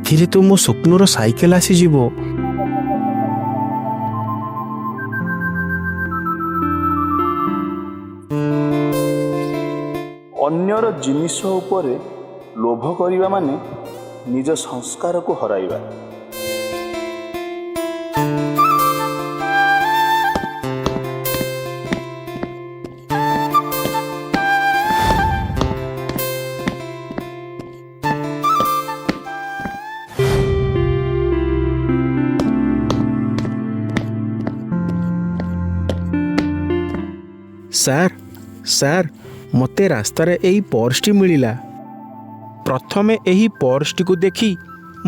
ଏଥିରେ ତ ମୋ ସ୍ୱପ୍ନର ସାଇକେଲ ଆସିଯିବ। ଅନ୍ୟର ଜିନିଷ ଉପରେ ଲୋଭ କରିବା ମାନେ ନିଜ ସଂସ୍କାରକୁ ହରାଇବା। ସାର୍ ମୋତେ ରାସ୍ତାରେ ଏହି ପର୍ସଟି ମିଳିଲା। ପ୍ରଥମେ ଏହି ପର୍ସଟିକୁ ଦେଖି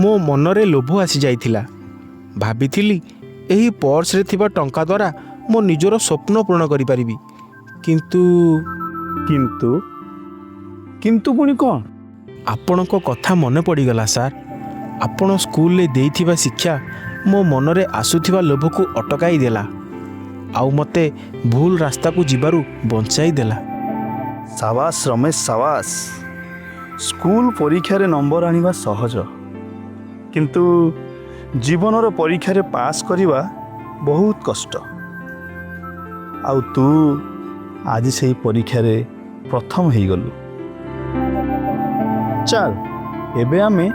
ମୋ ମନରେ ଲୋଭ ଆସିଯାଇଥିଲା। ଭାବିଥିଲି ଏହି ପର୍ସରେ ଥିବା ଟଙ୍କା ଦ୍ୱାରା ମୋ ନିଜର ସ୍ୱପ୍ନ ପୂରଣ କରିପାରିବି। କିନ୍ତୁ କିନ୍ତୁ ପୁଣି କ'ଣ? ଆପଣଙ୍କ କଥା ମନେ ପଡ଼ିଗଲା ସାର୍। ଆପଣ ସ୍କୁଲରେ ଦେଇଥିବା ଶିକ୍ଷା ମୋ ମନରେ ଆସୁଥିବା ଲୋଭକୁ ଅଟକାଇ ଦେଲା, ଆଉ ମୋତେ ଭୁଲ ରାସ୍ତାକୁ ଯିବାରୁ ବଞ୍ଚାଇ ଦେଲା। ସାବାସ ରମେଶ, ସାବାସ। ସ୍କୁଲ ପରୀକ୍ଷାରେ ନମ୍ବର ଆଣିବା ସହଜ, କିନ୍ତୁ ଜୀବନର ପରୀକ୍ଷାରେ ପାସ୍ କରିବା ବହୁତ କଷ୍ଟ। ଆଉ ତୁ ଆଜି ସେହି ପରୀକ୍ଷାରେ ପ୍ରଥମ ହେଇଗଲୁ। ଚାଲ ଏବେ ଆମେ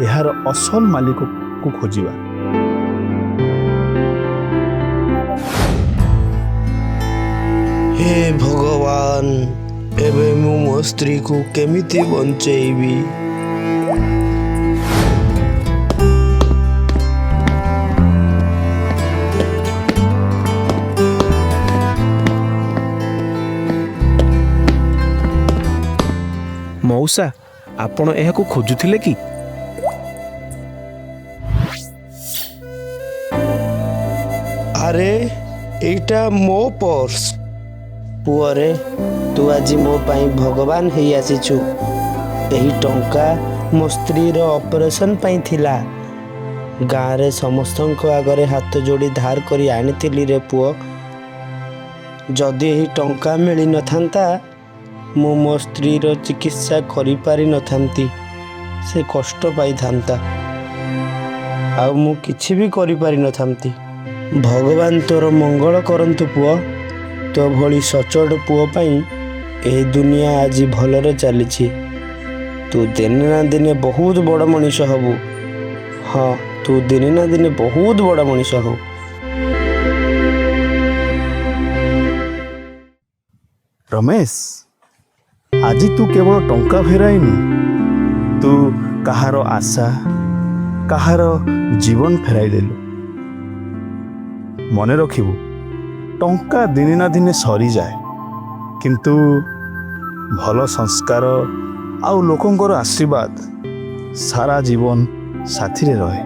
ଏହାର ଅସଲ ମାଲିକକୁ ଖୋଜିବା। ହେ ଭଗବାନ, ଏବେ ମୁଁ ମୋ ସ୍ତ୍ରୀକୁ କେମିତି ବଞ୍ଚେଇବି? ମଉସା, ଆପଣ ଏହାକୁ ଖୋଜୁଥିଲେ କି? ଆରେ ଏଇଟା ମୋ ପର୍ସ। ପୁଅରେ, ତୁ ଆଜି ମୋ ପାଇଁ ଭଗବାନ ହେଇ ଆସିଛୁ। ଏହି ଟଙ୍କା ମୋ ସ୍ତ୍ରୀର ଅପରେସନ୍ ପାଇଁ ଥିଲା। ଗାଁରେ ସମସ୍ତଙ୍କ ଆଗରେ ହାତ ଯୋଡ଼ି ଧାର କରି ଆଣିଥିଲି ରେ ପୁଅ। ଯଦି ଏହି ଟଙ୍କା ମିଳିନଥାନ୍ତା, ମୁଁ ମୋ ସ୍ତ୍ରୀର ଚିକିତ୍ସା କରିପାରିନଥାନ୍ତି। ସେ କଷ୍ଟ ପାଇଥାନ୍ତା, ଆଉ ମୁଁ କିଛି ବି କରିପାରିନଥାନ୍ତି। ଭଗବାନ ତୋର ମଙ୍ଗଳ କରନ୍ତୁ ପୁଅ। ତୋ ଭଳି ସଚ୍ଚୋଟ ପୁଅ ପାଇଁ ଏହି ଦୁନିଆ ଆଜି ଭଲରେ ଚାଲିଛି। ତୁ ଦିନେ ନା ଦିନେ ବହୁତ ବଡ଼ ମଣିଷ ହବୁ। ହଁ, ତୁ ଦିନେ ନା ଦିନେ ବହୁତ ବଡ଼ ମଣିଷ ହବୁ। ରମେଶ, ଆଜି ତୁ କେବଳ ଟଙ୍କା ଫେରାଇନୁ, ତୁ କାହାର ଆଶା, କାହାର ଜୀବନ ଫେରାଇ ଦେଲୁ। ମନେ ରଖିବୁ, ଟଙ୍କା ଦିନେ ନା ଦିନେ ସରିଯାଏ, କିନ୍ତୁ ଭଲ ସଂସ୍କାର ଆଉ ଲୋକଙ୍କର ଆଶୀର୍ବାଦ ସାରା ଜୀବନ ସାଥିରେ ରହେ।